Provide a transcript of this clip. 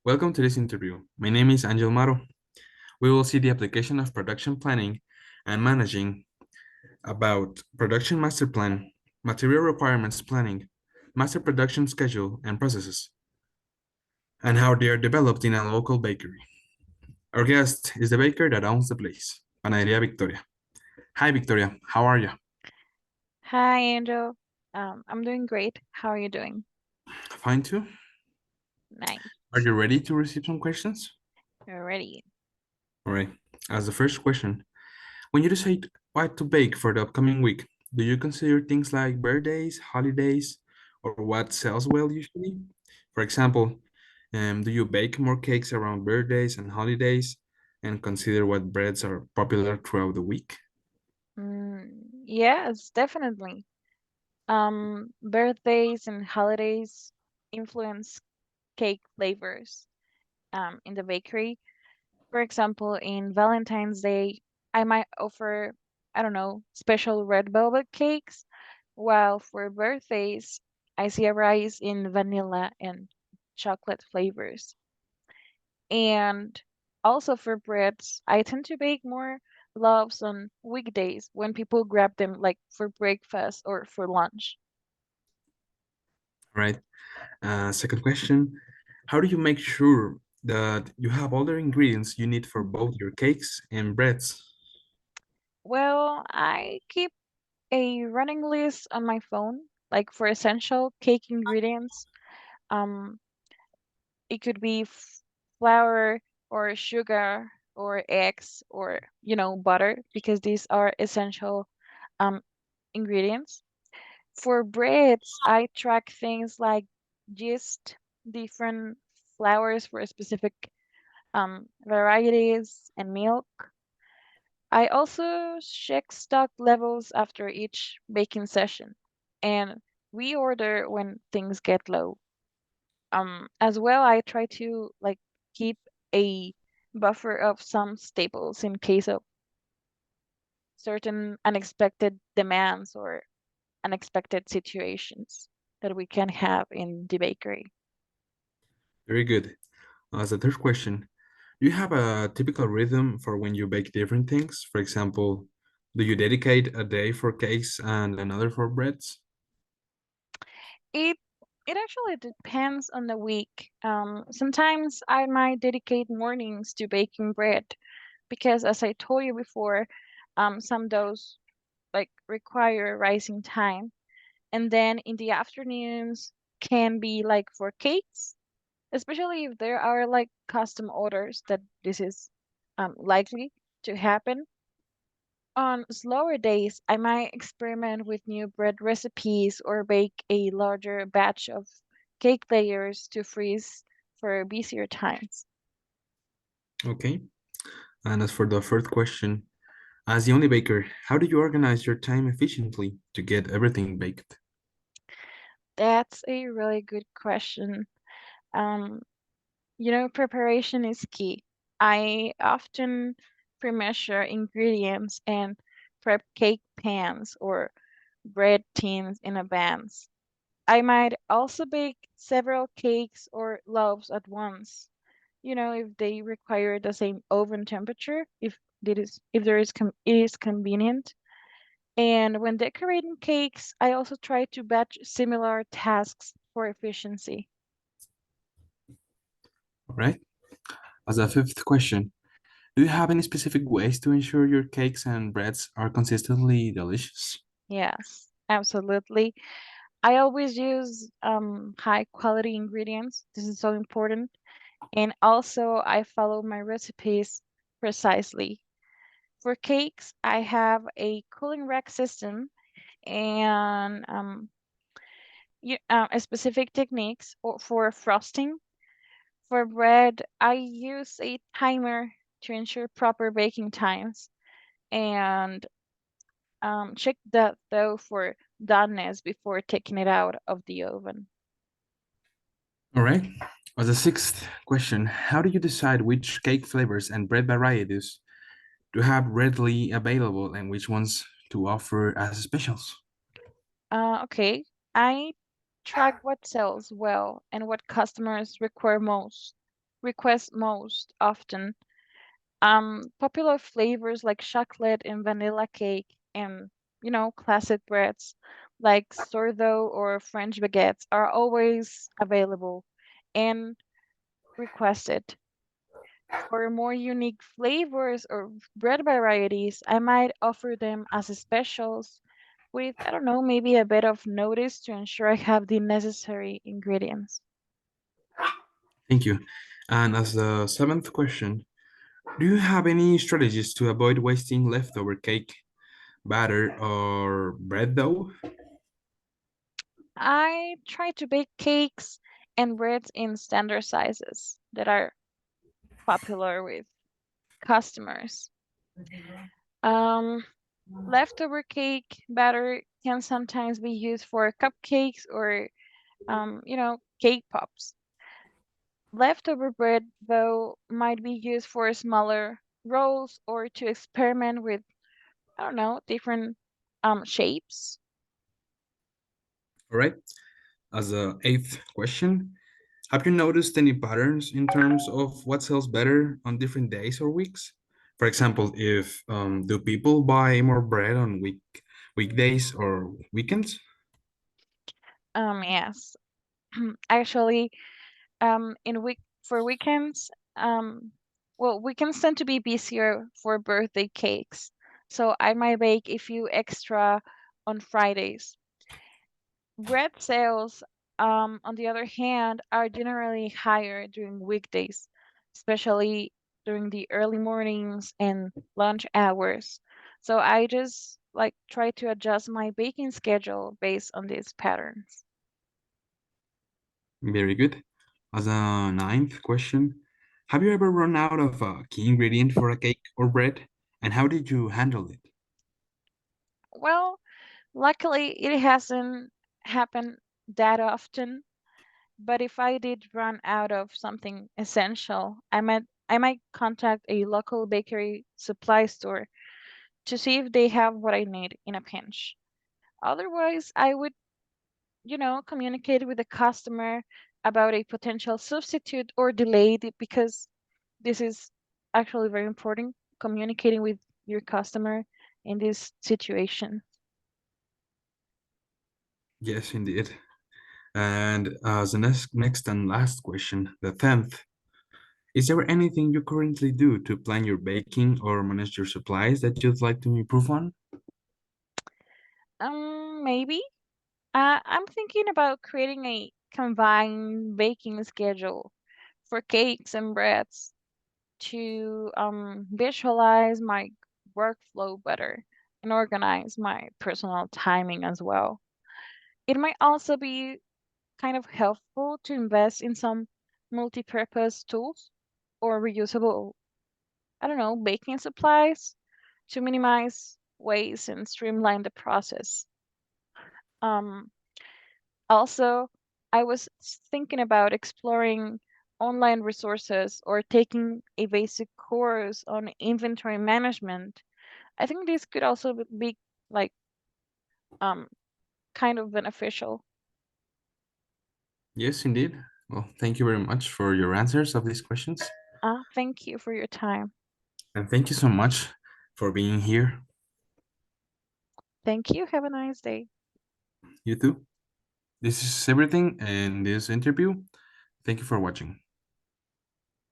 Welcome to this interview. My name is Angel Maro. We will see the application of production planning and managing about production master plan, material requirements planning, master production schedule and processes, and how they are developed in a local bakery. Our guest is the baker that owns the place, Panadería Victoria. Hi, Victoria. How are you? Hi, Angel. I'm doing great. How are you doing? Fine too. Nice. Are you ready to receive some questions? You're ready. All right. As the first question, when you decide what to bake for the upcoming week, do you consider things like birthdays, holidays, or what sells well usually? For example, do you bake more cakes around birthdays and holidays and consider what breads are popular throughout the week? Yes, definitely. Birthdays and holidays influence cake flavors in the bakery. For example, in Valentine's Day, I might offer, I don't know, special red velvet cakes, while for birthdays, I see a rise in vanilla and chocolate flavors. And also for breads, I tend to bake more loaves on weekdays when people grab them like for breakfast or for lunch. All right. Second question, how do you make sure that you have all the ingredients you need for both your cakes and breads? Well, I keep a running list on my phone, like for essential cake ingredients. Um, it could be flour or sugar or eggs or, butter because these are essential um ingredients. For breads, I track things like yeast, different flours for specific varieties, and milk. I also check stock levels after each baking session and reorder when things get low. As well, I try to like keep a buffer of some staples in case of certain unexpected demands or unexpected situations that we can have in the bakery. Very good. As a third question, do you have a typical rhythm for when you bake different things? For example, do you dedicate a day for cakes and another for breads? It it actually depends on the week. Sometimes I might dedicate mornings to baking bread because, as I told you before, some doughs like require rising time, and then in the afternoons can be like for cakes, especially if there are like custom orders that this is likely to happen. On slower days, I might experiment with new bread recipes or bake a larger batch of cake layers to freeze for busier times. Okay. And as for the fourth question, as the only baker, how do you organize your time efficiently to get everything baked? That's a really good question. Um, preparation is key. I often pre-measure ingredients and prep cake pans or bread tins in advance. I might also bake several cakes or loaves at once, if they require the same oven temperature, if it is convenient. And when decorating cakes, I also try to batch similar tasks for efficiency. All right. As a fifth question, do you have any specific ways to ensure your cakes and breads are consistently delicious? Yes, absolutely. I always use high quality ingredients. This is so important. And also, I follow my recipes precisely. For cakes, I have a cooling rack system and specific techniques for frosting. For bread, I use a timer to ensure proper baking times and check the dough for doneness before taking it out of the oven. All right. As a sixth question, how do you decide which cake flavors and bread varieties to have readily available and which ones to offer as specials? Okay, I track what sells well and what customers require most. request most often. Popular flavors like chocolate and vanilla cake and, classic breads like sourdough or French baguettes are always available and requested. For more unique flavors or bread varieties, I might offer them as specials with, I don't know, maybe a bit of notice to ensure I have the necessary ingredients. Thank you. And as the seventh question, do you have any strategies to avoid wasting leftover cake, batter, or bread dough? I try to bake cakes and breads in standard sizes that are popular with customers. Um, Leftover cake batter can sometimes be used for cupcakes or, cake pops. Leftover bread, though, might be used for smaller rolls or to experiment with, I don't know, different shapes. All right. As the eighth question, have you noticed any patterns in terms of what sells better on different days or weeks? For example, if do people buy more bread on weekdays or weekends? Yes. Actually, in week for weekends, weekends tend to be busier for birthday cakes, so I might bake a few extra on Fridays. Bread sales, on the other hand, are generally higher during weekdays, especially during the early mornings and lunch hours. So I just like try to adjust my baking schedule based on these patterns. Very good. As a ninth question, have you ever run out of a key ingredient for a cake or bread? And how did you handle it? Well, luckily it hasn't happened that often, but if I did run out of something essential, I might contact a local bakery supply store to see if they have what I need in a pinch. Otherwise, I would, communicate with the customer about a potential substitute or delay because this is actually very important, communicating with your customer in this situation. Yes, indeed. And as the next and last question, the 10th, is there anything you currently do to plan your baking or manage your supplies that you'd like to improve on? Maybe. I'm thinking about creating a combined baking schedule for cakes and breads to visualize my workflow better and organize my personal timing as well. It might also be kind of helpful to invest in some multi-purpose tools or reusable, I don't know, baking supplies to minimize waste and streamline the process. Um, Also, I was thinking about exploring online resources or taking a basic course on inventory management. I think this could also be like um kind of beneficial. Yes, indeed. Well, thank you very much for your answers of these questions. Thank you for your time. And thank you so much for being here. Thank you. Have a nice day. You too. This is everything in this interview. Thank you for watching.